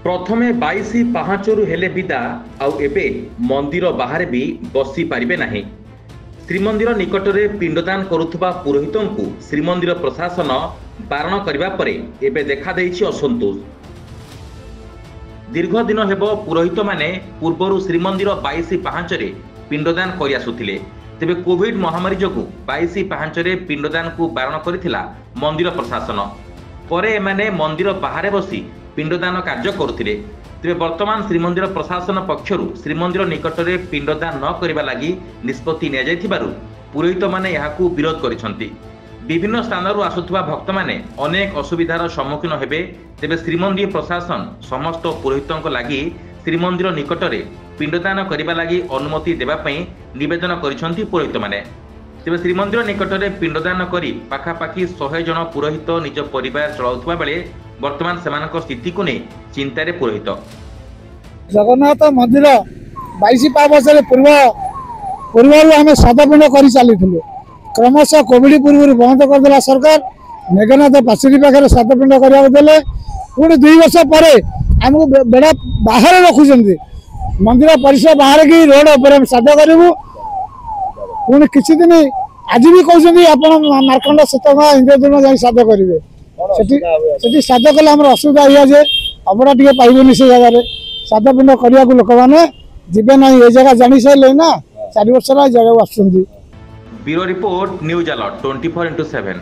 प्रथमे 22 पाहाचरु हेले विदा आउ एबे मंदिर बाहर भी बसी पारिबे नाही। श्रीमंदिर निकटरे पिंडदान करुथबा पुरोहितंकु श्रीमंदिर प्रशासन बारण करिबा परे एबे देखा देइछि असंतोष। दीर्घ दिन हेबो पुरोहित माने पूर्वरु श्रीमंदिर 22 पाहाचरे पिंडदान करि आसुथिले। तेबे कोविड महामारी जोगु 22 पाहाचरे पिंडदान को बारण करिथिला मंदिर प्रशासन। परे एमाने मंदिर बाहर बसी पिंडदान कार्य करुथिले। तेबे वर्तमान श्रीमंदिर प्रशासन पक्षरु श्रीमंदिर निकटरे पिंडदान न करिबा लागि निष्पत्ति निया जायथिबारु पुरोहित माने याहाकु विरोध करिसंती। विभिन्न स्थानरु आसुथबा भक्त माने अनेक असुविधार सम्मुखीन हेबे। तेबे श्रीमंदिर प्रशासन समस्त पुरोहितंक लागि श्रीमंदिर निकटरे पिंडदान करिबा लागि अनुमति देबा पई निवेदन करिसंती पुरोहित माने। तेबे श्रीमंदिर निकटरे पिंडदान करी पाखापाखि 100 जन पुरोहित निज परिवार चलाउथबा बेले वर्तमान सेमानक स्थिति को नहीं चिंतारे पुरोहित। जगन्नाथ मंदिर 22 पावसरे पूर्व आम सातपिंड कर चली क्रमश कोविड पूर्व बंद करदेला सरकार। मेघनाथ पाचेरी पाखे सातपिंड करवाले पुणी 2 वर्ष पर आमको बेड़ा बाहर रखुं मंदिर परिसर बाहर की रोड पर श्राद्ध करूँ। पुणी किसी दिन आज भी कहते आप मार्कंड शीतगा इंद्रद्युम्न जा श्राद्ध करेंगे। सेठी श्राद्ध कले आम असुविधा हुआ जे अबड़ा टे पाइबनी से जगह श्राद्ध पिंड करने को लोक मैंने जीवे ना ये जगह जानी सारे ना 4 वर्ष जगह आस। Bureau report news alert 24x7।